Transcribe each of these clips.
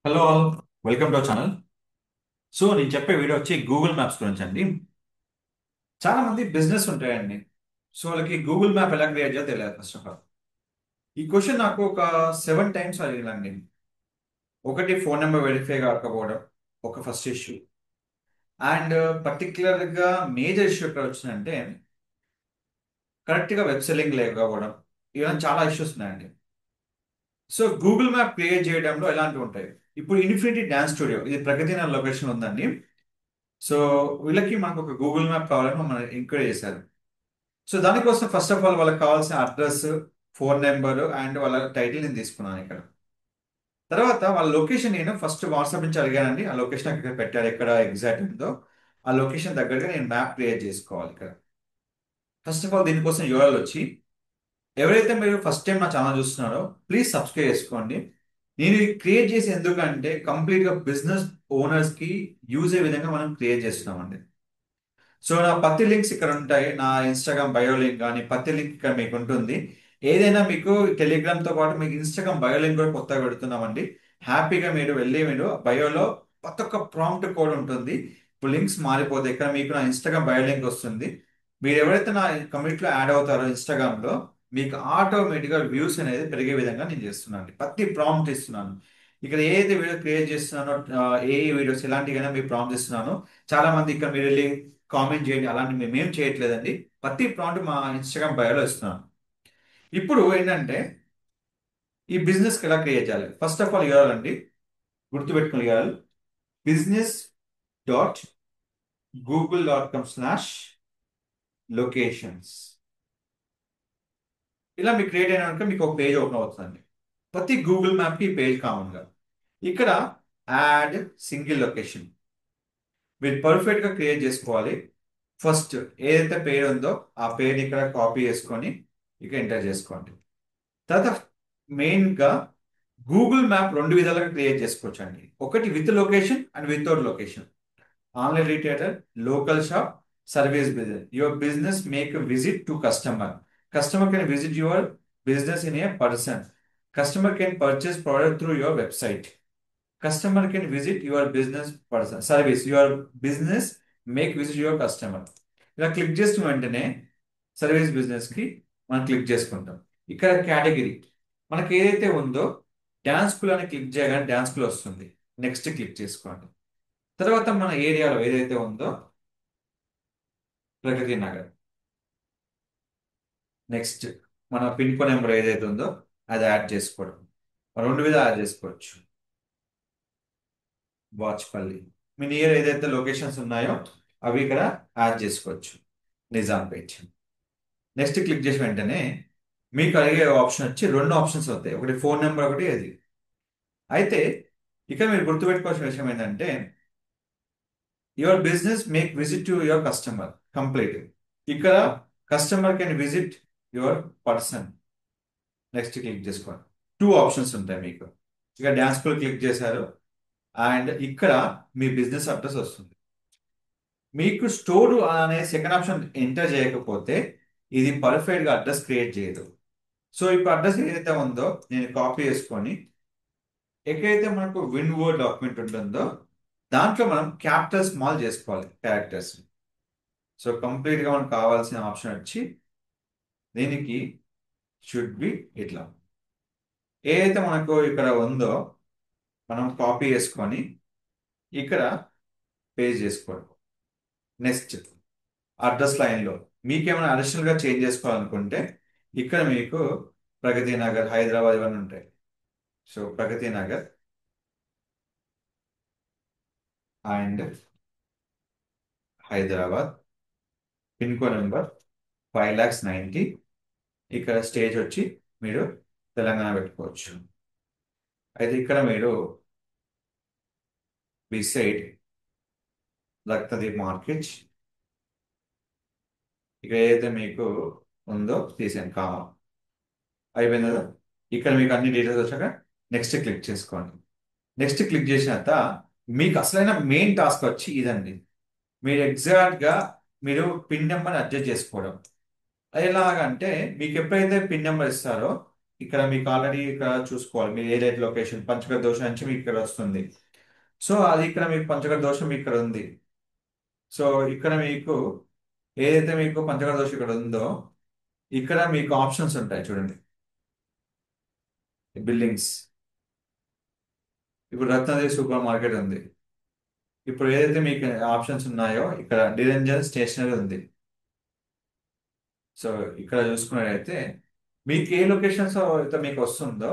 Hello all, welcome to our channel. So నేను చెప్పే video వచ్చి గూగుల్ మ్యాప్స్ గురించి అండి. చాలా మంది బిజినెస్ ఉంటాయండి. సో వాళ్ళకి గూగుల్ మ్యాప్ ఎలా క్రియేట్ చేయాలో తెలియదు ఫస్ట్ ఆఫ్ ఆల్. ఈ క్వశ్చన్ నాకు ఒక 7 టైమ్స్ అడిగినండి. ఒకటి, ఫోన్ నెంబర్ వెరిఫై కాకపోవడం ఒక ఫస్ట్ ఇష్యూ. అండ్ పర్టికులర్గా మేజర్ ఇష్యూ ఎక్కడ వచ్చిందంటే కరెక్ట్గా వెబ్ సెల్లింగ్ లేకపోవడం. ఇవన్నీ చాలా ఇష్యూస్ ఉన్నాయండి. సో గూగుల్ మ్యాప్ క్రియేట్ చేయడంలో ఎలాంటివి ఉంటాయి? ఇప్పుడు ఇన్ఫినిటీ డాన్స్ స్టూడియో ఇది ప్రగతి నగర్ లొకేషన్ ఉందండి. సో వీళ్ళకి మనకు ఒక గూగుల్ మ్యాప్ కావాలని మనం ఎంక్వైరీ చేశారు. సో దానికోసం ఫస్ట్ ఆఫ్ ఆల్ వాళ్ళకి కావాల్సిన అడ్రస్, ఫోన్ నెంబర్ అండ్ వాళ్ళ టైటిల్ నేను తీసుకున్నాను ఇక్కడ. తర్వాత వాళ్ళ లొకేషన్ నేను ఫస్ట్ వాట్సాప్ నుంచి అడిగానండి. ఆ లొకేషన్ అక్కడ పెట్టారు, ఎక్కడ ఎగ్జాక్ట్ ఉందో ఆ లొకేషన్ దగ్గరగా నేను మ్యాప్ క్రియేట్ చేసుకోవాలి ఇక్కడ. ఫస్ట్ ఆఫ్ ఆల్ దీనికోసం యూఆర్ఎల్ వచ్చి, ఎవరైతే మీరు ఫస్ట్ టైం నా ఛానల్ చూస్తున్నారో ప్లీజ్ సబ్స్క్రైబ్ చేసుకోండి. నేను ఇది క్రియేట్ చేసి ఎందుకంటే కంప్లీట్గా బిజినెస్ ఓనర్స్ కి యూజ్ అయ్యే విధంగా మనం క్రియేట్ చేస్తున్నామండి. సో నా పత్తి లింక్స్ ఇక్కడ ఉంటాయి. నా ఇన్స్టాగ్రామ్ బయో లింక్ కానీ పత్తి లింక్ ఇక్కడ మీకు ఉంటుంది. ఏదైనా మీకు టెలిగ్రామ్ తో పాటు మీకు ఇన్స్టాగ్రామ్ బయో లింక్ కూడా కొత్తగా పెడుతున్నామండి. హ్యాపీగా మీరు వెళ్ళి మీరు బయోలో ప్రతి ఒక్క ప్రాంప్ట్ కోడ్ ఉంటుంది. ఇప్పుడు లింక్స్ మారిపోతాయి. ఇక్కడ మీకు నా ఇన్స్టాగ్రామ్ బయో లింక్ వస్తుంది. మీరు ఎవరైతే నా కమ్యూనిటీలో యాడ్ అవుతారో ఇన్స్టాగ్రామ్ లో మీకు ఆటోమేటిక్ గా వ్యూస్ అనేది పెరిగే విధంగా నేను చేస్తున్నాను. ప్రతి ప్రాంప్ట్ ఇస్తున్నాను. ఇక్కడ ఏదైతే వీడియో క్రియేట్ చేస్తున్నానో ఏ వీడియోస్ ఎలాంటివైనా మీరు ప్రాంప్ట్ ఇస్తున్నాను. చాలా మంది ఇక్కడ మీరు వెళ్ళి కామెంట్ చేయండి, అలాంటి మేమేం చేయట్లేదండి. ప్రతి ప్రాంప్ట్ మా ఇన్స్టాగ్రామ్ బయోలో ఇస్తున్నాను. ఇప్పుడు ఏంటంటే ఈ బిజినెస్ ఎలా క్రియేట్ చేయాలి? ఫస్ట్ ఆఫ్ ఆల్ యూఆర్ఎల్ అండి, గుర్తుపెట్టుకుని యూఆర్ఎల్ business.google.com/locations. ఇలా మీకు క్రియేట్ అయిన కనుక మీకు ఒక పేజ్ ఓపెన్ అవుతుందండి. ప్రతి గూగుల్ మ్యాప్ కి పేజ్ కామన్ గా ఇక్కడ యాడ్ సింగిల్ లొకేషన్ మీరు పర్ఫెక్ట్ గా క్రియేట్ చేసుకోవాలి. ఫస్ట్ ఏదైతే పేరు ఉందో ఆ పేరుని ఇక్కడ కాపీ చేసుకొని ఇక ఎంటర్ చేసుకోండి. తర్వాత మెయిన్ గా గూగుల్ మ్యాప్ రెండు విధాలుగా క్రియేట్ చేసుకోవచ్చు అండి. ఒకటి with location and without location. Online retailer, local shop, service business. Your business make visit to customer. Customer can visit your business in a person. Customer can purchase product through your website. Customer can visit your business person service. Your business make visit your customer. ఇలా click చేసిన వెంటనే service business కి మనం click చేసుకుంటాం. ఇక్కడ category మనకి ఏదైతే ఉందో డ్యాన్స్ స్కూల్ అని క్లిక్ చేయగానే డ్యాన్స్ స్కూల్ వస్తుంది. నెక్స్ట్ క్లిక్ చేసుకోండి. తర్వాత మన ఏరియాలో ఏదైతే ఉందో ప్రగతి నగర్. నెక్స్ట్ మన పిన్ కోడ్ నెంబర్ ఏదైతే ఉందో అది యాడ్ చేసుకోవడం. రెండు విధాలు యాడ్ చేసుకోవచ్చు. వాచ్పల్లి మీ నియర్ ఏదైతే లొకేషన్స్ ఉన్నాయో అవి ఇక్కడ యాడ్ చేసుకోవచ్చు. నిజాంపేట్. నెక్స్ట్ క్లిక్ చేసిన వెంటనే మీకు అడిగే ఆప్షన్ వచ్చి రెండు ఆప్షన్స్ వస్తాయి, ఒకటి ఫోన్ నెంబర్, ఒకటి అది. అయితే ఇక్కడ మీరు గుర్తుపెట్టుకోవాల్సిన విషయం ఏంటంటే your business make visit to your customer complete. ఇక్కడ customer can visit your person. Next click చేసుకోండి. టూ ఆప్షన్స్ ఉంటాయి మీకు. ఇక డ్యాన్స్ స్కూల్ క్లిక్ చేశారు అండ్ ఇక్కడ మీ బిజినెస్ అడ్రస్ వస్తుంది. మీకు స్టోర్ అనే సెకండ్ ఆప్షన్ ఎంటర్ చేయకపోతే ఇది పర్ఫెక్ట్ గా అడ్రస్ క్రియేట్ చేయదు. సో ఇప్పుడు అడ్రస్ ఏదైతే ఉందో నేను కాపీ చేసుకొని ఎక్కడైతే మనకు విన్ వర్డ్ డాక్యుమెంట్ ఉంటుందో దాంట్లో మనం క్యాపిటల్ స్మాల్ చేసుకోవాలి క్యారెక్టర్స్. సో కంప్లీట్ గా మనకు కావాల్సిన ఆప్షన్ వచ్చి దీనికి షుడ్ బి ఇట్లా. ఏదైతే మనకు ఇక్కడ ఉందో మనం కాపీ చేసుకొని ఇక్కడ పేస్ట్ చేసుకోవడం. నెక్స్ట్ అడ్రస్ లైన్లో మీకేమైనా అడిషనల్ గా చేంజ్ చేసుకోవాలనుకుంటే ఇక్కడ మీకు ప్రగతి నగర్, హైదరాబాద్ ఇవన్నీ ఉంటాయి. So Pragati Nagar and Hyderabad, pin code number 5,90,000. ఇక్కడ స్టేజ్ వచ్చి మీరు తెలంగాణ పెట్టుకోవచ్చు. అయితే ఇక్కడ మీరు బిసైడ్ లక్షదీప్ మార్కెట్ ఇక్కడ ఏదైతే మీకు ఉందో తీసేయండి కామా. అయిపోయింది కదా. ఇక్కడ మీకు అన్ని డీటెయిల్స్ వచ్చాక నెక్స్ట్ క్లిక్ చేసుకోండి. నెక్స్ట్ క్లిక్ చేసినాక మీకు అసలైన మెయిన్ టాస్క్ వచ్చి ఇదండి. మీరు ఎగ్జాక్ట్ గా మీరు పిన్ నెంబర్ అడ్జస్ట్ చేసుకోవడం. అది ఎలాగంటే మీకు ఎప్పుడైతే పిన్ నెంబర్ ఇస్తారో ఇక్కడ మీకు ఆల్రెడీ ఇక్కడ చూసుకోవాలి మీరు ఏదైతే లొకేషన్ పంచగర్ దోషం నుంచి మీకు ఇక్కడ వస్తుంది. సో అది ఇక్కడ మీకు పంచగర్ దోషం ఇక్కడ ఉంది. సో ఇక్కడ మీకు ఏదైతే మీకు పంచగర్ దోషం ఇక్కడ ఉందో ఇక్కడ మీకు ఆప్షన్స్ ఉంటాయి చూడండి. బిల్డింగ్స్ ఇప్పుడు రత్నదేవి సూపర్ మార్కెట్ ఉంది. ఇప్పుడు ఏదైతే మీకు ఆప్షన్స్ ఉన్నాయో ఇక్కడ నిరంజన్ స్టేషనరీ ఉంది. సో ఇక్కడ చూసుకున్నట్లయితే మీకు ఏ లొకేషన్స్ అయితే మీకు వస్తుందో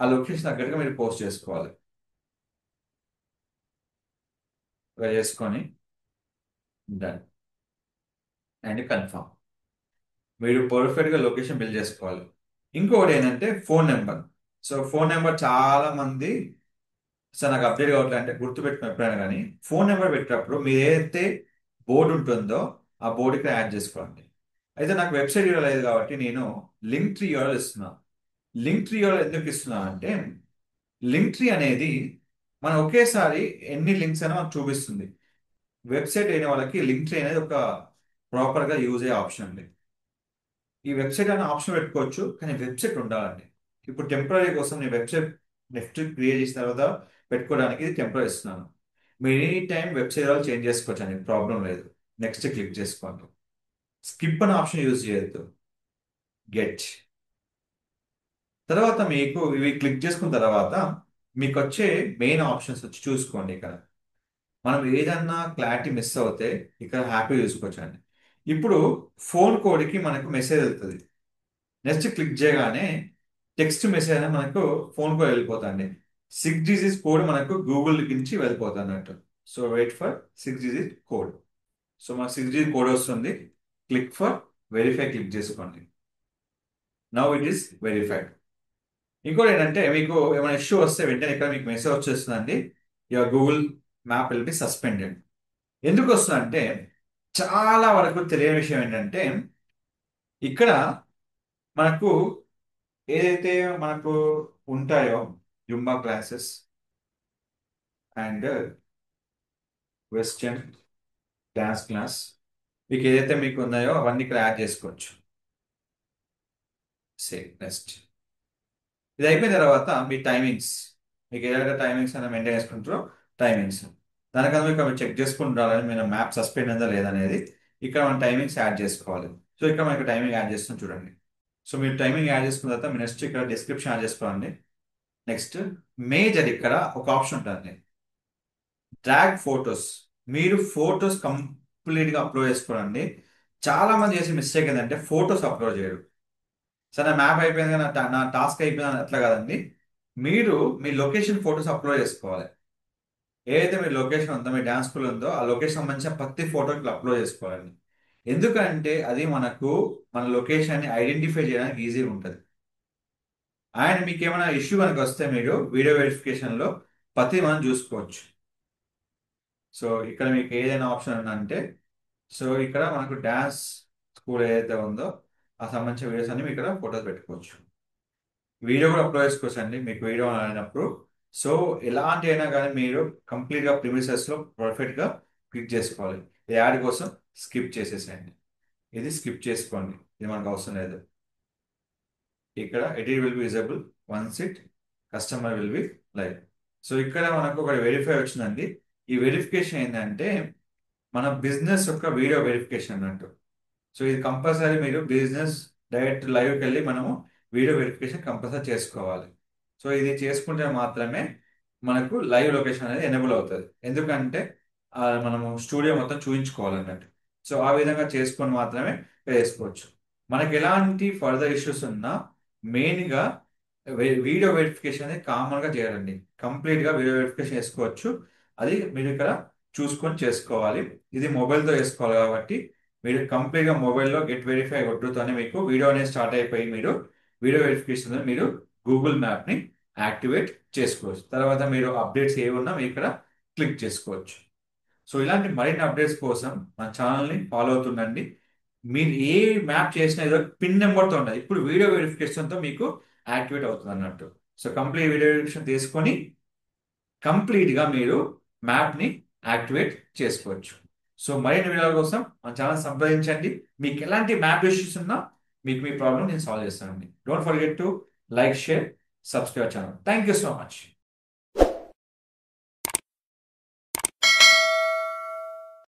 ఆ లొకేషన్ దగ్గరగా మీరు పోస్ట్ చేసుకోవాలి. ఇలా చేసుకొని డన్ అండ్ కన్ఫర్మ్ మీరు పర్ఫెక్ట్గా లొకేషన్ బిల్డ్ చేసుకోవాలి. ఇంకొకటి ఏంటంటే phone number. So phone number చాలా మంది సార్ నాకు అప్డేట్ కావట్లేదు అంటే గుర్తుపెట్టుకుని ఎప్పుడైనా కానీ ఫోన్ నెంబర్ పెట్టినప్పుడు మీరు ఏదైతే బోర్డు ఉంటుందో ఆ బోర్డుకి యాడ్ చేసుకోండి. అయితే నాకు వెబ్సైట్ యూఆర్ఎల్ లేదు కాబట్టి నేను లింక్ ట్రీ యూఆర్ఎల్ ఇస్తున్నాను. లింక్ ట్రీ యూఆర్ఎల్ ఎందుకు ఇస్తున్నాను అంటే లింక్ ట్రీ అనేది మనం ఒకేసారి ఎన్ని లింక్స్ అయినా మనకు చూపిస్తుంది. వెబ్సైట్ అయిన వాళ్ళకి లింక్ ట్రీ అనేది ఒక ప్రాపర్గా యూజ్ అయ్యే ఆప్షన్ అండి. ఈ వెబ్సైట్ అనే ఆప్షన్ పెట్టుకోవచ్చు కానీ వెబ్సైట్ ఉండాలండి. ఇప్పుడు టెంపరీ కోసం నేను వెబ్సైట్ నెక్స్ట్ క్రియేట్ చేసిన తర్వాత పెట్టుకోవడానికి ఇది టెంపరీ ఇస్తున్నాను. మీరు ఎనీ టైం వెబ్సైట్ వాళ్ళు చేంజ్ చేసుకోవచ్చు అండి, ప్రాబ్లం లేదు. నెక్స్ట్ క్లిక్ చేసుకోండి. స్కిప్ అనే ఆప్షన్ యూజ్ చేయొద్దు. గెట్ తర్వాత మీకు ఇవి క్లిక్ చేసుకున్న తర్వాత మీకు వచ్చే మెయిన్ ఆప్షన్స్ వచ్చి చూసుకోండి. ఇక్కడ మనం ఏదన్నా క్లారిటీ మిస్ అవుతే ఇక్కడ హ్యాపీ చూసుకోవచ్చు అండి. ఇప్పుడు ఫోన్ కోడ్కి మనకు మెసేజ్ వెళ్తుంది. నెక్స్ట్ క్లిక్ చేయగానే టెక్స్ట్ మెసేజ్ అనేది మనకు ఫోన్ కోడ్ వెళ్ళిపోతుంది. 6 digits కోడ్ మనకు గూగుల్ నుంచి వెళ్ళిపోతుంది అన్నట్టు. So wait for 6 digit code. So మనకు 6 digit కోడ్ వస్తుంది. క్లిక్ ఫర్ వెరిఫై క్లిక్ చేసుకోండి. Now it is verified. ఇంకోటి ఏంటంటే మీకు ఏమైనా ఇష్యూ వస్తే వెంటనే ఇక్కడ మీకు మెసేజ్ వచ్చేస్తుందండి. Your Google map will be suspended. ఎందుకు వస్తుందంటే చాలా వరకు తెలియని విషయం ఏంటంటే ఇక్కడ మనకు ఏదైతే మనకు ఉంటాయో Zumba classes and western dance class మీకు ఏదైతే మీకు ఉన్నాయో అవన్నీ ఇక్కడ యాడ్ చేసుకోవచ్చు. సేవ్ నెక్స్ట్ ఇది అయిపోయిన తర్వాత మీ టైమింగ్స్ మీకు ఏదైతే టైమింగ్స్ అనేది మెయింటైన్ చేసుకుంటారో టైమింగ్స్ దానికన్నా మీకు మీరు చెక్ చేసుకుంటారని మీరు మ్యాప్ సస్పెండ్ అయిందా లేదనేది ఇక్కడ మనం టైమింగ్స్ యాడ్ చేసుకోవాలి. సో ఇక్కడ మనకి టైమింగ్ యాడ్ చేస్తాం చూడండి. సో మీరు టైమింగ్ యాడ్ చేసుకున్న తర్వాత మీరు నెక్స్ట్ ఇక్కడ డిస్క్రిప్షన్ యాడ్ చేసుకోండి. నెక్స్ట్ మేజర్ ఇక్కడ ఒక ఆప్షన్ ఉంటుంది డ్రాగ్ ఫొటోస్. మీరు ఫొటోస్ కంప్లీట్గా అప్లోడ్ చేసుకోండి. చాలా మంది చేసే మిస్టేక్ ఏంటంటే ఫొటోస్ అప్లోడ్ చేయరు. సరే నా మ్యాప్ అయిపోయింది కానీ నా టాస్క్ అయిపోయింది అట్లా కాదండి. మీరు మీ లొకేషన్ ఫొటోస్ అప్లోడ్ చేసుకోవాలి. ఏదైతే మీ లొకేషన్ ఉందో మీ డ్యాన్స్ స్కూల్ ఉందో ఆ లొకేషన్ సంబంధించిన ప్రతి ఫోటో ఇట్లా అప్లోడ్ చేసుకోవాలండి. ఎందుకంటే అది మనకు మన లొకేషన్ని ఐడెంటిఫై చేయడానికి ఈజీగా ఉంటుంది. అండ్ మీకు ఏమైనా ఇష్యూ కనుక వస్తే మీరు వీడియో వెరిఫికేషన్లో ప్రతి మనం చూసుకోవచ్చు. సో ఇక్కడ మీకు ఏదైనా ఆప్షన్ ఉందంటే సో ఇక్కడ మనకు డ్యాన్స్ స్కూల్ ఏదైతే ఉందో ఆ సంబంధించిన వీడియోస్ అన్ని మీకు ఇక్కడ ఫోటోస్ పెట్టుకోవచ్చు. వీడియో కూడా అప్లోడ్ చేసుకోవచ్చు అండి మీకు వీడియో అయినప్పుడు. సో ఎలాంటి అయినా కానీ మీరు కంప్లీట్గా ప్రిమిసెస్లో పర్ఫెక్ట్గా క్లిక్ చేసుకోవాలి. ఈ యాడ్ కోసం స్కిప్ చేసేసేయండి. ఇది స్కిప్ చేసుకోండి, ఇది మనకు అవసరం లేదు. ఇక్కడ edit will be visible once it customer will be live. So ఇక్కడ మనకు ఒక వెరిఫై వచ్చిందండి. ఈ వెరిఫికేషన్ ఏంటంటే మన బిజినెస్ యొక్క వీడియో వెరిఫికేషన్ అన్నట్టు. సో ఇది కంపల్సరీ మీరు బిజినెస్ డైరెక్ట్ లైవ్కి వెళ్ళి మనము వీడియో వెరిఫికేషన్ కంపల్సరీ చేసుకోవాలి. సో ఇది చేసుకుంటే మాత్రమే మనకు లైవ్ లొకేషన్ అనేది ఎనేబుల్ అవుతుంది. ఎందుకంటే మనము స్టూడియో మొత్తం చూపించుకోవాలన్నట్టు. సో ఆ విధంగా చేసుకొని మాత్రమే చేసుకోవచ్చు. మనకి ఎలాంటి ఫర్దర్ ఇష్యూస్ ఉన్నా మెయిన్గా వీడియో వెరిఫికేషన్ అనేది కామన్గా చేయాలండి. కంప్లీట్గా వీడియో వెరిఫికేషన్ చేసుకోవచ్చు. అది మీరు ఇక్కడ చూసుకొని చేసుకోవాలి. ఇది మొబైల్తో చేసుకోవాలి కాబట్టి మీరు కంప్లీట్గా మొబైల్లో గెట్ వెరిఫై కొట్టుతోనే మీకు వీడియో అనేది స్టార్ట్ అయిపోయి మీరు వీడియో వెరిఫికేషన్ మీరు గూగుల్ మ్యాప్ని యాక్టివేట్ చేసుకోవచ్చు. తర్వాత మీరు అప్డేట్స్ ఏ ఉన్నా మీరు ఇక్కడ క్లిక్ చేసుకోవచ్చు. సో ఇలాంటి మరిన్ని అప్డేట్స్ కోసం మన ఛానల్ని ఫాలో అవుతుండండి. మీరు ఏ మ్యాప్ చేసినా ఏదో పిన్ నెంబర్తో ఉండదు. ఇప్పుడు వీడియో వెరిఫికేషన్తో మీకు యాక్టివేట్ అవుతుంది అన్నట్టు. సో కంప్లీట్ వీడియో వెరిఫికేషన్ తీసుకొని కంప్లీట్గా మీరు మ్యాప్ని యాక్టివేట్ చేసుకోవచ్చు. సో మరిన్ని వీడియోల కోసం మన ఛానల్ సంప్రదించండి. మీకు ఎలాంటి మ్యాప్ ఇష్యూస్ ఉన్నా మీకు మీ ప్రాబ్లం నేను సాల్వ్ చేస్తానండి. Don't forget to like share subscribe channel. Thank you so much.